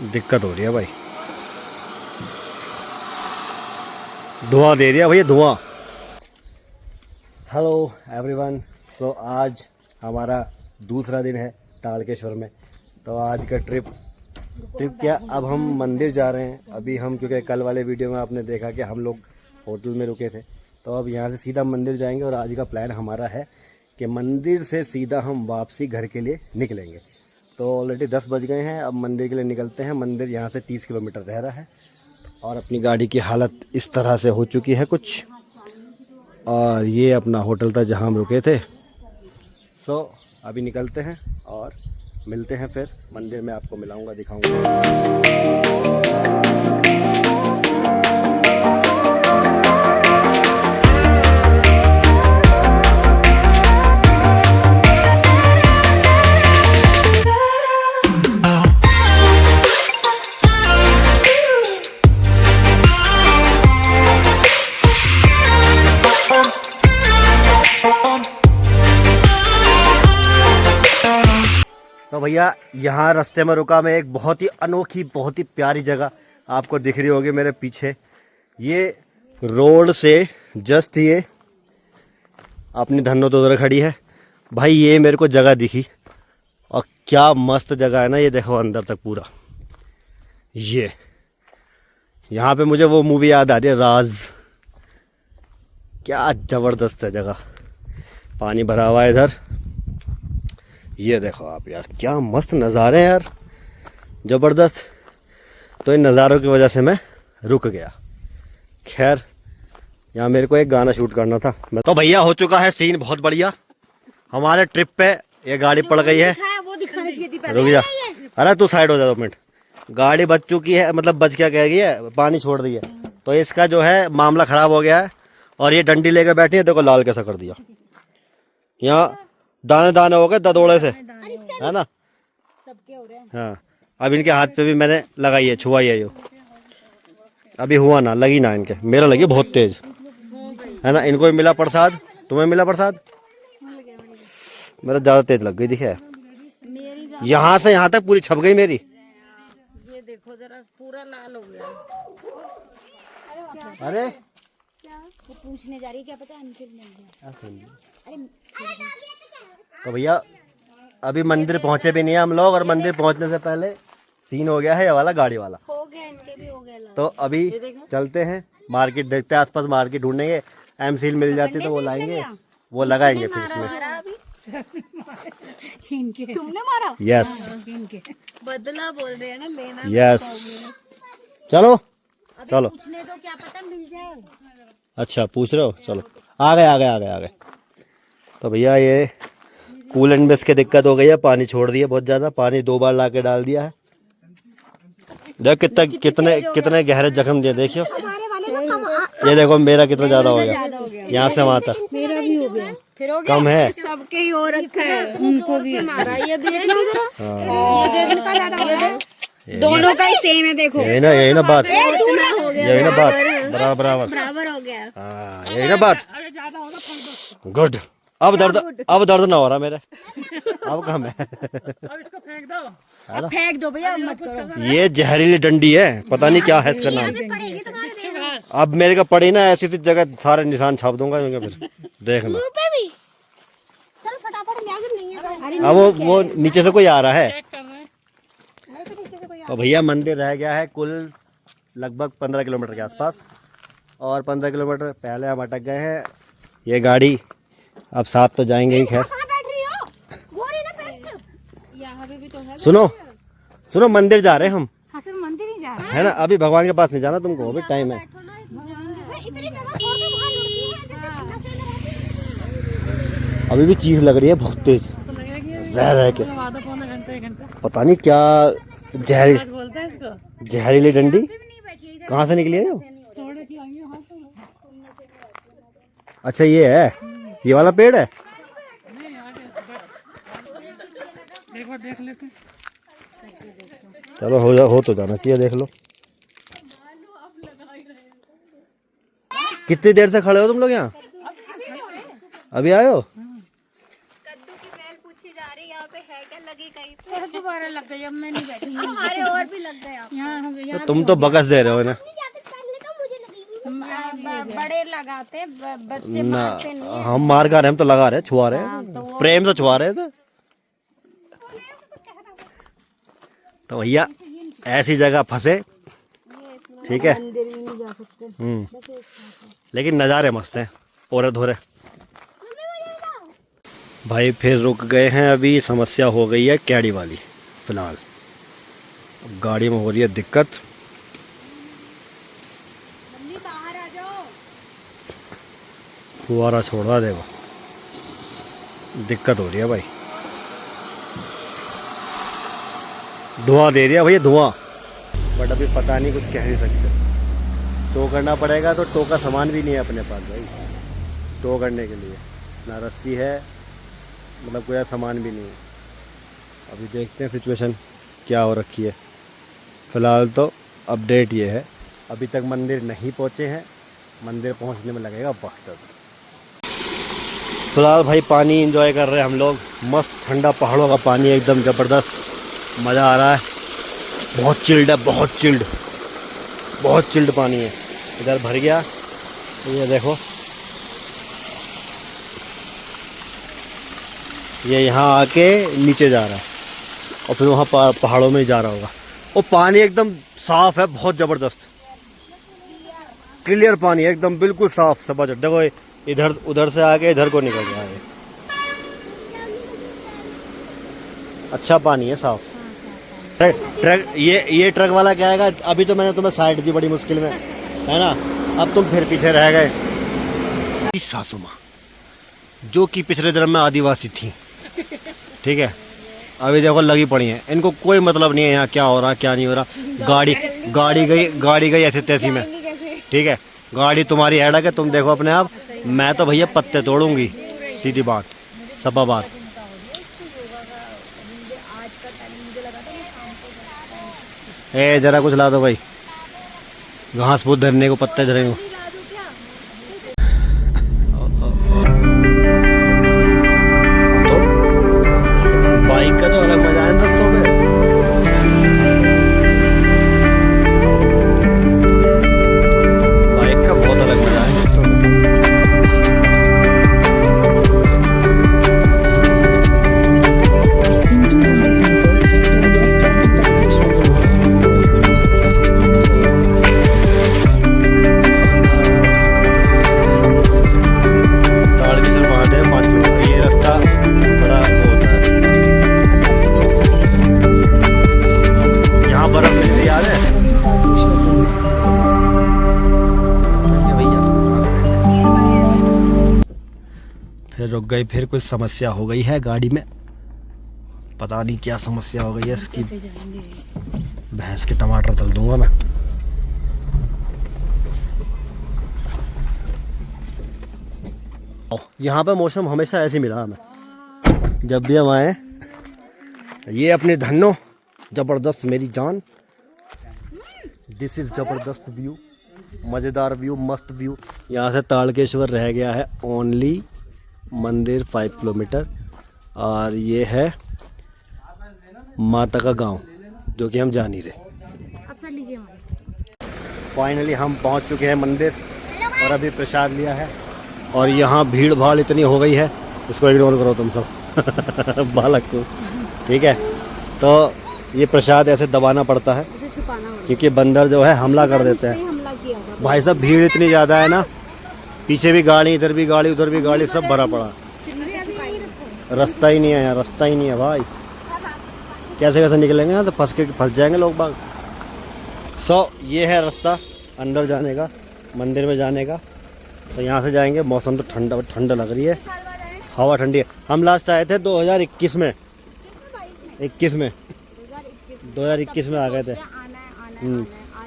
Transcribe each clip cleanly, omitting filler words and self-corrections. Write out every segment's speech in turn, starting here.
दिक्कत हो रही है भाई, धुआं दे रही है भैया धुआं। हेलो एवरीवन, सो आज हमारा दूसरा दिन है ताड़केश्वर में। तो आज का ट्रिप क्या, अब हम मंदिर जा रहे हैं। अभी हम, क्योंकि कल वाले वीडियो में आपने देखा कि हम लोग होटल में रुके थे, तो अब यहाँ से सीधा मंदिर जाएंगे। और आज का प्लान हमारा है कि मंदिर से सीधा हम वापसी घर के लिए निकलेंगे। तो ऑलरेडी 10 बज गए हैं, अब मंदिर के लिए निकलते हैं। मंदिर यहाँ से 30 किलोमीटर रह रहा है और अपनी गाड़ी की हालत इस तरह से हो चुकी है कुछ। और ये अपना होटल था जहाँ हम रुके थे। सो अभी निकलते हैं और मिलते हैं, फिर मंदिर में आपको मिलाऊंगा, दिखाऊंगा। तो भैया यहाँ रास्ते में रुका मैं एक बहुत ही अनोखी, बहुत ही प्यारी जगह आपको दिख रही होगी मेरे पीछे। ये रोड से जस्ट ये अपनी धन्नो तो उधर खड़ी है भाई, ये मेरे को जगह दिखी और क्या मस्त जगह है ना। ये देखो अंदर तक पूरा, ये यहाँ पे मुझे वो मूवी याद आ रही है, राज। क्या ज़बरदस्त है जगह, पानी भरा हुआ है इधर। ये देखो आप यार, क्या मस्त नज़ारे हैं यार, ज़बरदस्त। तो इन नज़ारों की वजह से मैं रुक गया। खैर यहाँ मेरे को एक गाना शूट करना था। मैं तो भैया हो चुका है सीन बहुत बढ़िया। हमारे ट्रिप पे ये गाड़ी पड़ गई है, रुक जा, अरे तू साइड हो जा 2 मिनट। गाड़ी बच चुकी है, मतलब बच क्या कह गई है, पानी छोड़ दी है। तो इसका जो है मामला ख़राब हो गया है और ये डंडी लेकर बैठी है। देखो लाल कैसा कर दिया, यहाँ दाने दाने हो गए ददोड़े से, है ना, सबके हो रहे हैं। हाँ, अब इनके हाथ पे भी मैंने लगाई है, छुआई है। जो अभी हुआ ना, लगी ना इनके, मेरा लगी बहुत तेज, है ना। इनको भी मिला प्रसाद, तुम्हें मिला प्रसाद, मेरा ज्यादा तेज लग गई दिखे। यहाँ से यहाँ तक पूरी छप गई मेरी। ये देखो जरा, पूरा लाल हो गया। अरे वो पूछने जा रही है, क्या पता आंसर मिल गया। अरे तो भैया अभी मंदिर पहुंचे भी नहीं है हम लोग, और मंदिर पहुंचने से पहले सीन हो गया है ये वाला, गाड़ी वाला हो गया, इनके भी हो गया। तो अभी चलते हैं मार्केट, देखते हैं आसपास मार्केट ढूंढेंगे। एम सील मिल जाती तो वो लाएंगे, वो लगाएंगे फिर इसमें। छीन के तुमने मारा? यस, बदला बोल रहे हैं ना, लेना। यस, चलो चलो। पूछने तो क्या पता मिल जाए। अच्छा पूछ रहे हो, चलो आ गए आ गए आ गए आ गए। तो भैया ये कूलेंट में इसके दिक्कत हो गई है, पानी छोड़ दिया बहुत ज़्यादा, पानी 2 बार ला के डाल दिया है। देख कितना कितने कितने गहरे जख्म दिए, देखियो। ये देखो मेरा कितना ज़्यादा हो गया, यहाँ से वहाँ तक। मेरा भी हो गया, फिर हो गया। कम है, सबके ही हो रखा है, उनको भी मारा। ये देख लो जरा, ये देख इनका ज्यादा हो गया। दोनों का ही सेम है, देखो। यही ना बात, यही ना बात, बराबर बराबर बराबर हो गया। हाँ, यही ना बात। गुड, अब दर्द ना हो रहा मेरे, अब कम है। अब इसको फेंक दो, फेंक दो भैया, मत करो। ये जहरीली डंडी है, पता नहीं क्या है इसका नाम। अब मेरे को पड़ी ना ऐसी जगह, सारे निशान छाप दूंगा फिर देखना। चल फटाफट नहीं है। अब वो नीचे से कोई आ रहा है। तो भैया मंदिर रह गया है कुल लगभग 15 किलोमीटर के आसपास, और 15 किलोमीटर पहले हम अटक गए हैं। ये गाड़ी अब साथ तो जाएंगे ही। खैर सुनो सुनो, मंदिर जा रहे हैं हम, मंदिर ही जा रहे है ना। अभी भगवान के पास नहीं जाना तुमको, अभी टाइम है। अभी भी चीज लग रही है बहुत तेज, रह के पता नहीं क्या जहरीली डंडी कहाँ से निकली है जो। अच्छा ये है, ये वाला पेड़ है। देख लेते। चलो हो तो जाना चाहिए, देख लो। कितनी देर से खड़े हो तुम लोग यहाँ? अभी आए हो? कद्दू की बेल पूछी जा रही है, यहाँ पे है क्या लगी कहीं पे? दोबारा लग गई, अब मैं नहीं बैठूंगी। हमारे और भी लग गए आप। यहाँ तुम तो बकस दे रहे हो ना। बड़े लगाते, बच्चे ना मारते नहीं है। हम मार रहे, हम तो लगा रहे, छुआ रहे हैं, प्रेम से छुआ रहे थे। तो भैया ऐसी जगह फंसे, ठीक है। मंदिर भी नहीं जा सकते। लेकिन नज़ारे मस्त हैं, ओरे धोरे। भाई फिर रुक गए हैं, अभी समस्या हो गई है कैडी वाली। फिलहाल गाड़ी में हो रही है दिक्कत। बाहर आ जाओ। फुवारा छोड़ा देखो, दिक्कत हो रही है भाई। धुआं दे रही है भैया, धुआं। बट अभी पता नहीं, कुछ कह नहीं सकते। टो करना पड़ेगा, तो टो का सामान भी नहीं है अपने पास भाई। टो करने के लिए ना रस्सी है, मतलब कोई सामान भी नहीं है। अभी देखते हैं सिचुएशन क्या हो रखी है। फ़िलहाल तो अपडेट ये है, अभी तक मंदिर नहीं पहुँचे हैं, मंदिर पहुँचने में लगेगा वक्त। फ़िलहाल भाई पानी एंजॉय कर रहे हैं हम लोग, मस्त ठंडा पहाड़ों का पानी, एकदम ज़बरदस्त, मज़ा आ रहा है। बहुत चिल्ड है, बहुत चिल्ड, बहुत चिल्ड पानी है। इधर भर गया, ये देखो, ये यहाँ आके नीचे जा रहा है और फिर वहाँ पहाड़ों में जा रहा होगा। वो पानी एकदम साफ़ है, बहुत ज़बरदस्त क्लियर पानी है, एकदम बिल्कुल साफ़ समझ। देखो इधर उधर से आके इधर को निकल गया है। अच्छा पानी है, साफ़। ट्रक ये ट्रक वाला क्या आएगा। अभी तो मैंने तुम्हें साइड दी बड़ी मुश्किल में, है ना। अब तुम फिर पीछे रह गए। सासू माँ जो कि पिछले जन्म में आदिवासी थी, ठीक है, अभी देखो लगी पड़ी हैं। इनको कोई मतलब नहीं है यहाँ क्या हो रहा क्या नहीं हो रहा। गाड़ी गई ऐसे तैसी में, ठीक है। गाड़ी तुम्हारी हेडक है, तुम देखो अपने आप। मैं तो भैया पत्ते तोड़ूंगी, सीधी बात, सबा बात। ए जरा कुछ ला दो भाई, घास फूस धरने को, पत्ते धरेंगे। तो बाइक का तो अलग मजा है रस्तों में। बाइक का बहुत अलग मजा है रस्तों में। फिर रुक गई, फिर कुछ समस्या हो गई है गाड़ी में, पता नहीं क्या समस्या हो गई है इसकी। भैंस के टमाटर तल दूंगा मैं। यहाँ पे मौसम हमेशा ऐसे मिला हमें जब भी हम आए। ये अपने धन्नो, जबरदस्त मेरी जान। दिस इज जबरदस्त व्यू, मज़ेदार व्यू, मस्त व्यू। यहाँ से ताड़केश्वर रह गया है ओनली मंदिर 5 किलोमीटर, और ये है माता का गांव, जो कि हम जा नहीं रहे। फाइनली हम पहुंच चुके हैं मंदिर, और अभी प्रसाद लिया है। और यहाँ भीड़ भाड़ इतनी हो गई है, इसको इग्नोर करो तुम सब बालक को, ठीक है। तो ये प्रसाद ऐसे दबाना पड़ता है, क्योंकि बंदर जो है हमला कर देते हैं। भाई साहब भीड़ इतनी ज़्यादा है ना, पीछे भी गाड़ी, इधर भी गाड़ी, उधर भी गाड़ी, सब भरा पड़ा। रास्ता ही नहीं है यार, रास्ता ही नहीं है भाई। कैसे निकलेंगे यहाँ से, फंस जाएंगे लोग बाग। ये है रास्ता अंदर जाने का, मंदिर में जाने का। तो यहाँ से जाएंगे। मौसम तो ठंडा लग रही है, हवा ठंडी है। हम लास्ट आए थे 2021 में, 2021 में आ गए थे।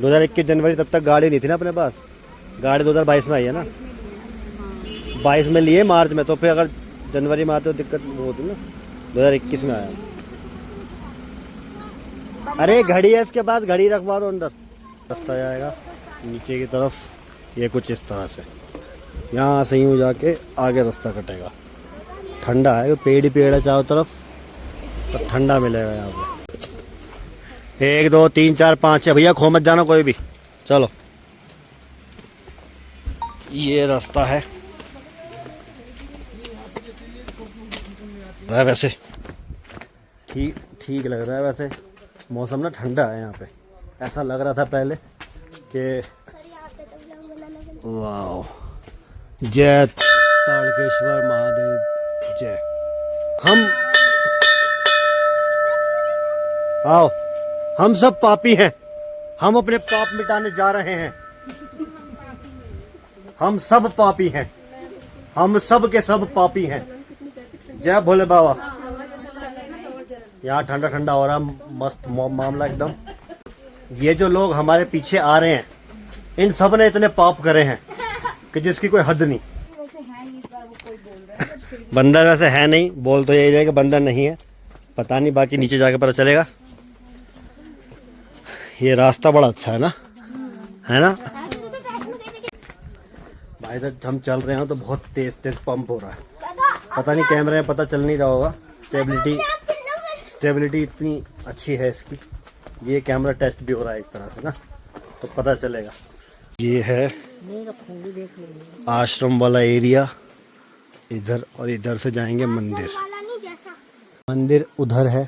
2021 जनवरी, तब तक गाड़ी नहीं थी ना अपने पास। गाड़ी 2022 में आई है ना, 22 में लिए मार्च में, तो फिर अगर जनवरी में आते तो दिक्कत वो होती ना। 2021 में आया। अरे घड़ी है इसके पास, घड़ी रखवा दो अंदर। रास्ता जाएगा नीचे की तरफ, ये कुछ इस तरह से, यहाँ से यूँ जाके आगे रास्ता कटेगा। ठंडा है, पेड़ ही पेड़ है चारों तरफ, तो ठंडा मिलेगा यहाँ पे। 1 2 3 4 5 6 भैया खो मत जाना कोई भी। चलो ये रास्ता है वैसे ठीक ठीक लग रहा है। वैसे मौसम ना ठंडा है यहाँ पे। ऐसा लग रहा था पहले कि वाह जय तारकेश्वर महादेव जय। हम सब पापी हैं। हम अपने पाप मिटाने जा रहे हैं। हम सब पापी हैं। हम सब के सब पापी हैं। जय भोले बाबा। यहाँ ठंडा ठंडा हो रहा है मस्त मामला एकदम। ये जो लोग हमारे पीछे आ रहे हैं इन सब ने इतने पाप करे हैं कि जिसकी कोई हद नहीं। बंदर वैसे है नहीं, बोल तो यही रहे कि बंदर नहीं है, पता नहीं बाकी नीचे जाके पता चलेगा। ये रास्ता बड़ा अच्छा है ना भाई। इधर हम चल रहे हैं तो बहुत तेज तेज पंप हो रहा है। पता नहीं कैमरे में पता चल नहीं रहा होगा। स्टेबिलिटी इतनी अच्छी है इसकी। ये कैमरा टेस्ट भी हो रहा है एक तरह से ना, तो पता चलेगा। ये है आश्रम वाला एरिया इधर, और इधर से जाएंगे मंदिर। मंदिर उधर है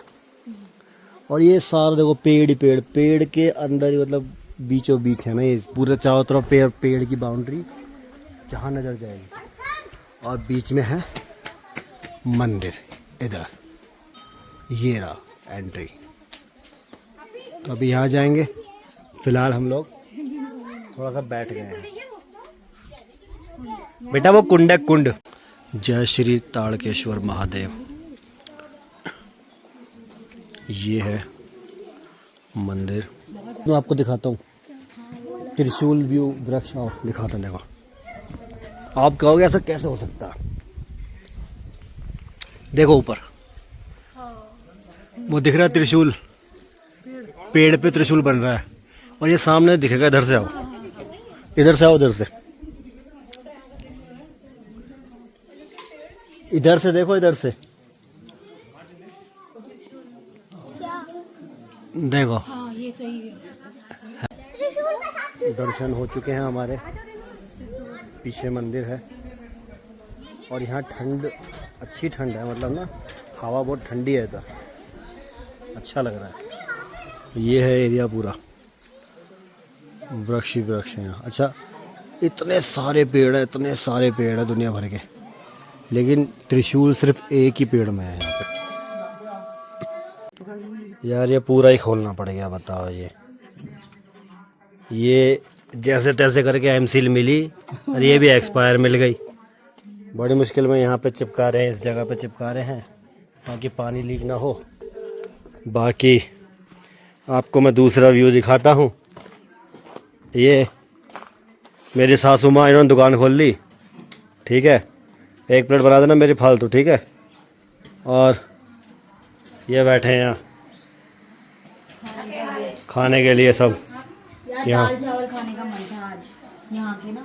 और ये सारा देखो पेड़ ही पेड़। पेड़ के अंदर ही मतलब बीचों बीच है ना ये पूरे चारों तरफ पेड़ की बाउंड्री जहाँ नजर जाएगी। और बीच में है मंदिर इधर। ये रहा एंट्री। तो अभी यहाँ जाएंगे। फिलहाल हम लोग थोड़ा सा बैठ गए हैं। बेटा वो कुंड है कुंड। जय श्री तारकेश्वर महादेव। ये है मंदिर। मैं आपको दिखाता हूँ त्रिशूल व्यू वृक्ष। और दिखाता हूँ देखो। आप कहोगे ऐसा कैसे हो सकता है। देखो ऊपर वो दिख रहा है त्रिशूल। पेड़ पे त्रिशूल बन रहा है और ये सामने दिखेगा। इधर से आओ, इधर से आओ, इधर से, इधर से देखो, इधर से देखो। हाँ ये सही है। दर्शन हो चुके हैं हमारे। पीछे मंदिर है और यहाँ ठंड, अच्छी ठंड है। मतलब ना हवा बहुत ठंडी है इधर। अच्छा लग रहा है। ये है एरिया पूरा वृक्ष ही वृक्ष है यहाँ। अच्छा इतने सारे पेड़ हैं, इतने सारे पेड़ हैं दुनिया भर के, लेकिन त्रिशूल सिर्फ एक ही पेड़ में है यहाँ पे। यार ये पूरा ही खोलना पड़ेगा। बताओ ये जैसे तैसे करके एमसील मिली और ये भी एक्सपायर मिल गई। बड़ी मुश्किल में यहाँ पे चिपका रहे हैं, इस जगह पे चिपका रहे हैं ताकि पानी लीक ना हो। बाकी आपको मैं दूसरा व्यू दिखाता हूँ। ये मेरी सासू माँ, इन्होंने दुकान खोल ली, ठीक है। 1 प्लेट बना देना मेरी फालतू, ठीक है। और ये बैठे हैं यहाँ खाने के लिए सब। यहाँ दाल चावल खाने का मन था आज यहाँ के ना।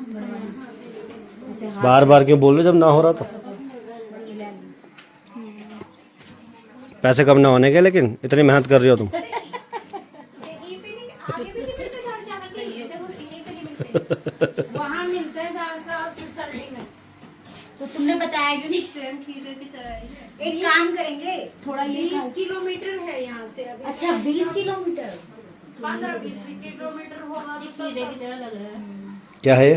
बार बार क्यों बोल रहे जब ना हो रहा तो। पैसे कम ना होने के, लेकिन इतनी मेहनत कर रही हो तुम। वहाँ मिलता है दाल चावल सर्दी में। तो तुमने बताया क्यों नहीं। सेम खीरे की तरह ही है। एक काम करेंगे थोड़ा ये 20 किलोमीटर है यहाँ से अभी। अच्छा 20 किलोमीटर। 15-20 किलोमीटर होगा। खीरे की तरह लग रहा है। क्या है ये?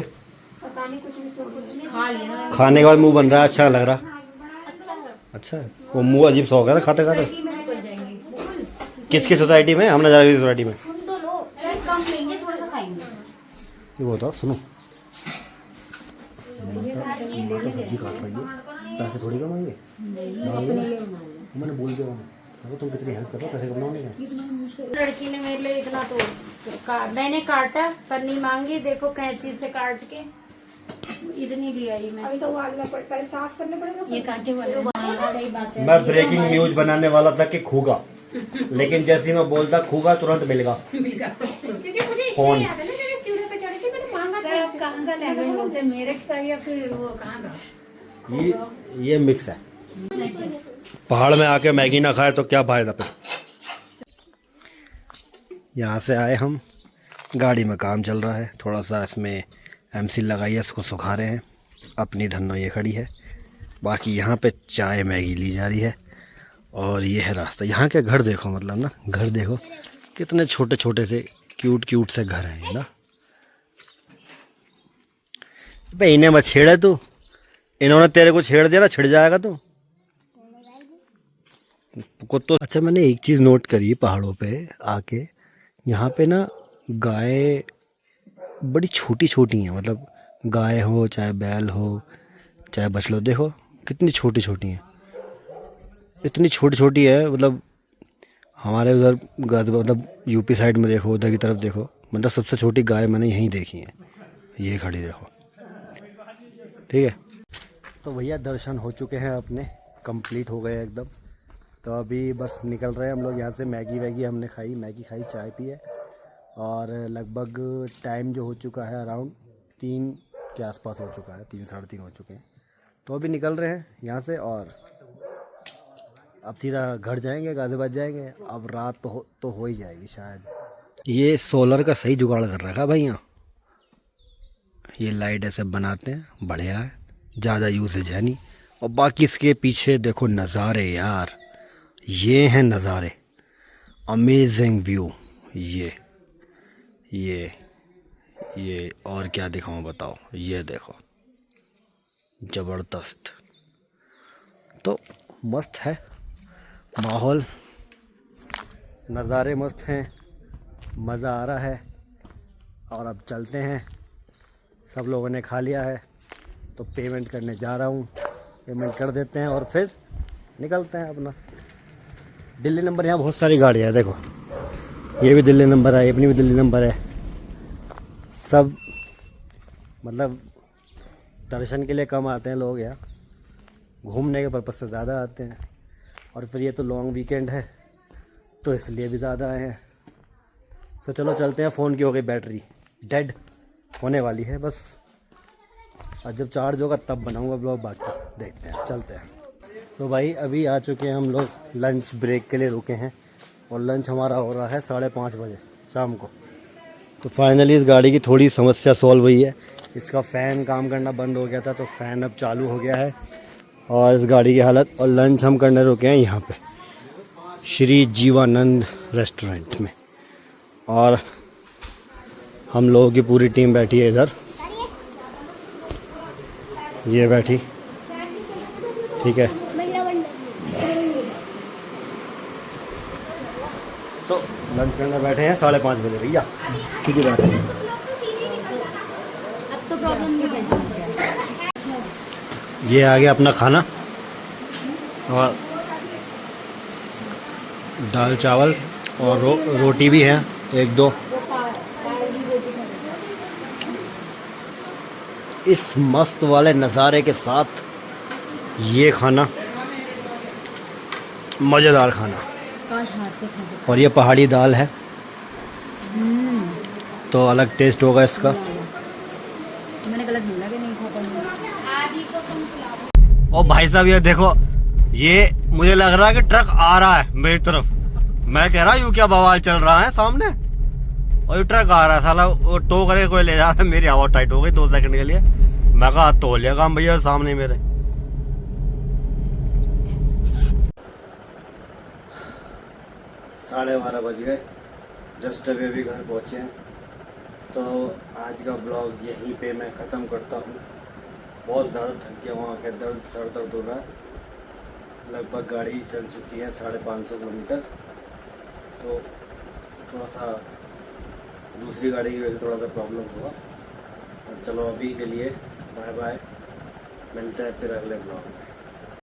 पता नहीं कुछ नहीं खा लेना। खाने के बाद मुंह बन रहा है, अच्छा लग रहा। अच्छा वो मुंह अजीब सा हो गया ना खाते खाते। किसकी सोसाइटी में? हमने जा सोसाइटी में। सुन तो लो, कम लेंगे थोड़ा सा खाएंगे। ये बताओ सुनो, सब्जी काट रही है, पैसे थोड़ी कमाएंगे। मैंने बोल दिया तुम कितनी हेल्प करो, पैसे कमाओगे। लड़की ने मेरे लिए इतना तो मैंने काटा, पन्नी मांगी, देखो कैंची से काट के इतनी ले आई मैं। अभी उबालना पड़ता है, साफ करना पड़ेगा। ये कांटे वाले सही बात है। मैं ब्रेकिंग न्यूज बनाने वाला था कि खूगा, लेकिन जैसे ही मैं बोलता खूगा तुरंत मिलेगा क्योंकि मुझे फोन। इसलिए याद है ना जब सीढ़ी पे चढ़ के मैंने मांगा सर आप कहाँ का लैंग्वेज बोलते हैं? मेरठ का या फिर वो कहाँ का? ये मिक्स है। पहाड़ में आके मैगी ना खाए तो क्या फायदा फिर। यहाँ से आए हम, गाड़ी में काम चल रहा है, थोड़ा सा इसमें MC लगाई है, इसको सुखा रहे हैं। अपनी धन्नो ये खड़ी है, बाकी यहाँ पे चाय मैगी ली जा रही है। और ये है रास्ता। यहाँ के घर देखो, मतलब ना घर देखो कितने छोटे छोटे से क्यूट से घर हैं ना। भाई इन्हें मत छेड़े तू, इन्होंने तेरे को छेड़ दिया ना, छिड़ जाएगा तू को तो। अच्छा, मैंने एक चीज़ नोट करी पहाड़ों पे आके, यहाँ पे ना गाय बड़ी छोटी छोटी हैं। मतलब गाय हो चाहे बैल हो चाहे बछड़ो, देखो कितनी छोटी छोटी हैं, इतनी छोटी छोटी है। मतलब हमारे उधर मतलब यूपी साइड में देखो, उधर की तरफ देखो, मतलब सबसे छोटी गाय मैंने यहीं देखी है, ये खड़ी देखो। ठीक है, तो भैया दर्शन हो चुके हैं अपने, कंप्लीट हो गए एकदम। तो अभी बस निकल रहे हैं हम लोग यहाँ से। मैगी वैगी हमने खाई, मैगी खाई, चाय पिए, और लगभग टाइम जो हो चुका है अराउंड 3 के आसपास हो चुका है, 3 साढ़े 3 हो चुके हैं। तो अभी निकल रहे हैं यहाँ से और अब सीधा घर जाएंगे, गाज़ियाबाद जाएंगे। अब रात तो हो ही जाएगी शायद। ये सोलर का सही जुगाड़ कर रखा भैया, ये लाइट ऐसे बनाते हैं, बढ़िया है, ज़्यादा यूसेज है नहीं। और बाकी इसके पीछे देखो नज़ारे यार, ये हैं नज़ारे, अमेजिंग व्यू। ये और क्या दिखाऊं बताओ, ये देखो ज़बरदस्त। तो मस्त है माहौल, नज़ारे मस्त हैं, मज़ा आ रहा है। और अब चलते हैं, सब लोगों ने खा लिया है तो पेमेंट करने जा रहा हूँ। पेमेंट कर देते हैं और फिर निकलते हैं अपना। दिल्ली नंबर, यहाँ बहुत सारी गाड़ियाँ हैं, देखो ये भी दिल्ली नंबर है, अपनी भी दिल्ली नंबर है। सब मतलब दर्शन के लिए कम आते हैं लोग, यहाँ घूमने के पर्पज़ से ज़्यादा आते हैं। और फिर ये तो लॉन्ग वीकेंड है तो इसलिए भी ज़्यादा आए हैं। तो चलो चलते हैं। फ़ोन की हो गई बैटरी डेड होने वाली है बस, और जब चार्ज होगा तब बनाऊंगा ब्लॉग, बाकी देखते हैं, चलते हैं। तो भाई अभी आ चुके हैं हम लोग, लंच ब्रेक के लिए रुके हैं और लंच हमारा हो रहा है 5:30 बजे शाम को। तो फाइनली इस गाड़ी की थोड़ी समस्या सॉल्व हुई है। इसका फ़ैन काम करना बंद हो गया था तो फ़ैन अब चालू हो गया है, और इस गाड़ी की हालत। और लंच हम करने रुके हैं यहाँ पे श्री जीवानंद रेस्टोरेंट में, और हम लोगों की पूरी टीम बैठी है इधर, ये बैठी, ठीक है। तो लंच करने बैठे हैं 5:30 बजे भैया, सीधी बात है। अब तो प्रॉब्लम नहीं है। ये आ गया अपना खाना, और दाल चावल और रोटी भी है 1-2। इस मस्त वाले नज़ारे के साथ ये खाना, मज़ेदार खाना। काश हाथ से खा सकते। और ये पहाड़ी दाल है तो अलग टेस्ट होगा इसका। मैंने गलत बोला कि नहीं खा पाऊंगा। और भाई साहब ये देखो, ये मुझे लग रहा है कि ट्रक आ रहा है मेरी तरफ। मैं कह रहा हूँ क्या बवाल चल रहा है सामने, और ये ट्रक आ रहा है साला, वो टो करके कोई ले जा रहा है। मेरी हवा टाइट हो गई 2 सेकंड के लिए। मैं कहा तो लिया काम भैया सामने मेरे। 12:30 बज गए, जस्ट अभी घर पहुँचे हैं। तो आज का ब्लॉग यहीं पे मैं ख़त्म करता हूँ। बहुत ज़्यादा थक गया, वहाँ के सर दर्द हो रहा है। लगभग गाड़ी चल चुकी है 550 किलोमीटर, तो थोड़ा सा दूसरी गाड़ी की वजह से थोड़ा सा प्रॉब्लम हुआ। और चलो अभी के लिए बाय बाय, मिलते हैं फिर अगले ब्लॉग में।